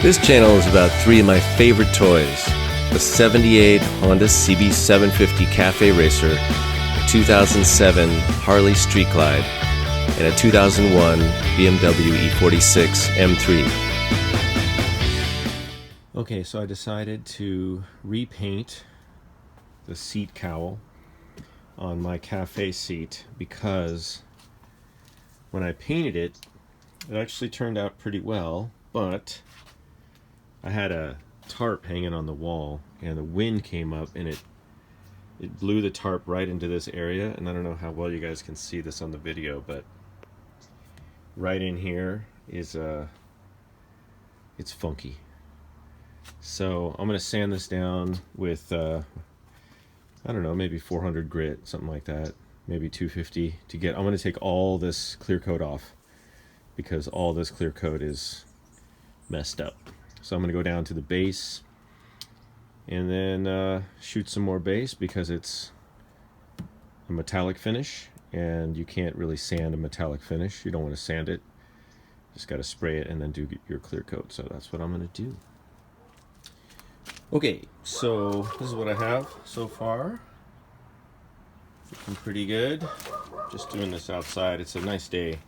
This channel is about three of my favorite toys: the 78 Honda CB750 Cafe Racer, a 2007 Harley Street Glide, and a 2001 BMW E46 M3. Okay, so I decided to repaint the seat cowl on my cafe seat because when I painted it, it actually turned out pretty well, but I had a tarp hanging on the wall and the wind came up and it blew the tarp right into this area, and I don't know how well you guys can see this on the video, but right in here is it's funky. So I'm gonna sand this down with I don't know, maybe 400 grit, something like that, maybe 250 to get. I'm gonna take all this clear coat off because all this clear coat is messed up. So I'm gonna go down to the base and then shoot some more base because it's a metallic finish and you can't really sand a metallic finish. You don't want to sand it, just got to spray it and then do your clear coat. So that's what I'm gonna do. Okay, so this is what I have so far. Looking pretty good. Just doing this outside. It's a nice day.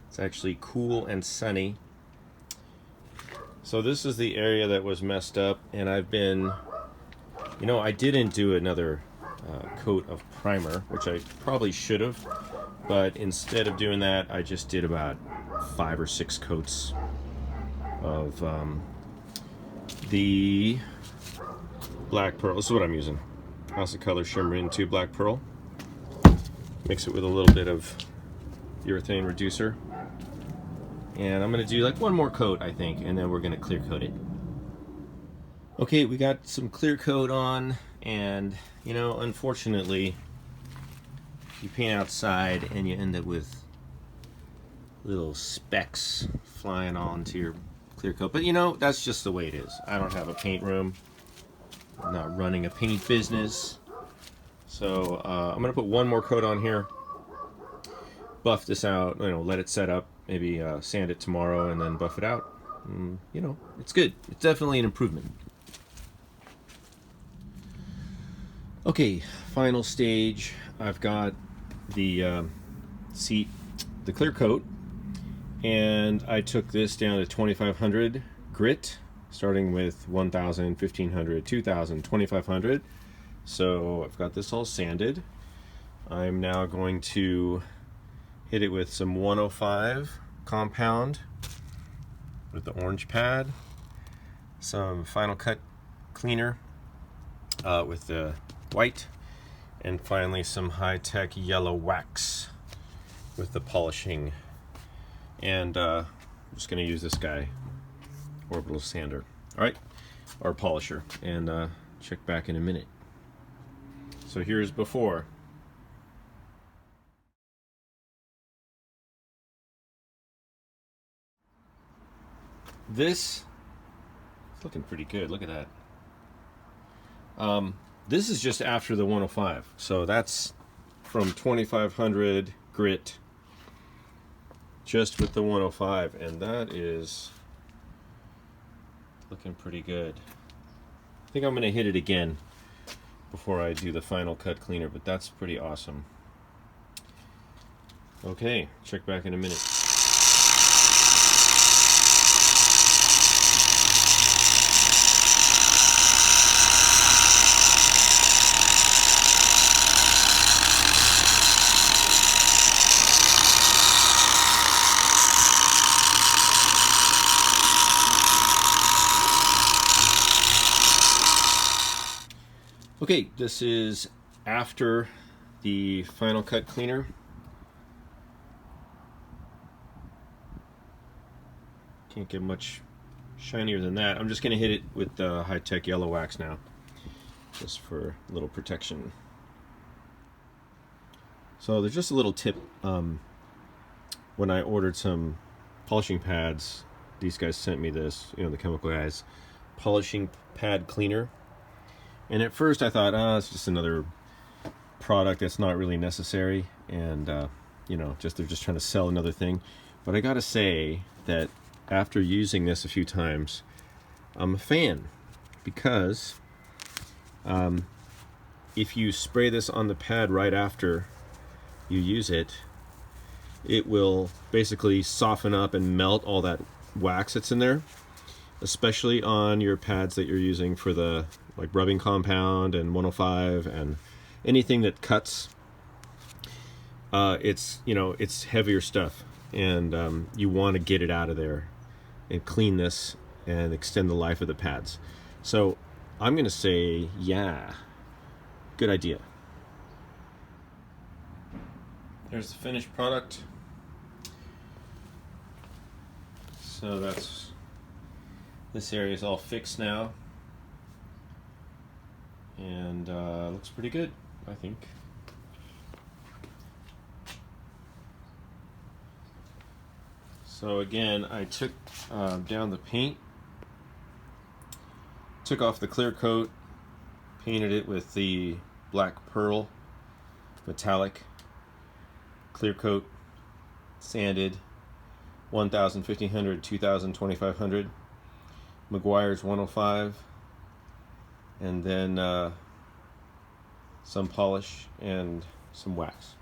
It's actually cool and sunny. So this is the area that was messed up, and I've been, you know, I didn't do another coat of primer, which I probably should have, but instead of doing that, I just did about 5 or 6 coats of the Black Pearl. This is what I'm using. House of Color Shimmer into Black Pearl. Mix it with a little bit of urethane reducer. And I'm going to do like one more coat, I think, and then we're going to clear coat it. Okay, we got some clear coat on, and you know, unfortunately, you paint outside and you end up with little specks flying onto your clear coat. But you know, that's just the way it is. I don't have a paint room. I'm not running a paint business. So I'm going to put one more coat on here, buff this out, you know, let it set up, maybe sand it tomorrow and then buff it out. You know, it's good. It's definitely an improvement. Okay, final stage. I've got the seat, the clear coat, and I took this down to 2500 grit, starting with 1000, 1500, 2000, 2500. So I've got this all sanded. I'm now going to hit it with some 105 compound with the orange pad, some Final Cut cleaner with the white, and finally some high-tech yellow wax with the polishing. And I'm just going to use this guy, orbital sander, all right, or polisher, and check back in a minute. So here's before. This is looking pretty good. Look at that. This is just after the 105. So that's from 2500 grit just with the 105, and that is looking pretty good. I think I'm going to hit it again before I do the Final Cut cleaner, but that's pretty awesome. Okay, check back in a minute. Okay, this is after the Final Cut cleaner. Can't get much shinier than that. I'm just going to hit it with the high-tech yellow wax now, just for a little protection. So there's just a little tip. When I ordered some polishing pads, these guys sent me this, you know, the chemical guys, polishing pad cleaner. And at first I thought, it's just another product that's not really necessary, and you know, they're just trying to sell another thing. But I gotta say that after using this a few times, I'm a fan because if you spray this on the pad right after you use it, it will basically soften up and melt all that wax that's in there, especially on your pads that you're using for the like rubbing compound and 105 and anything that cuts. It's, you know, it's heavier stuff, and you want to get it out of there and clean this and extend the life of the pads. So I'm gonna say, yeah, good idea. There's the finished product. So this area is all fixed now, and looks pretty good, I think. So again, I took down the paint, took off the clear coat, painted it with the black pearl metallic clear coat, sanded 1000, 1500, 2000, 2500, Meguiar's 105, and then some polish and some wax.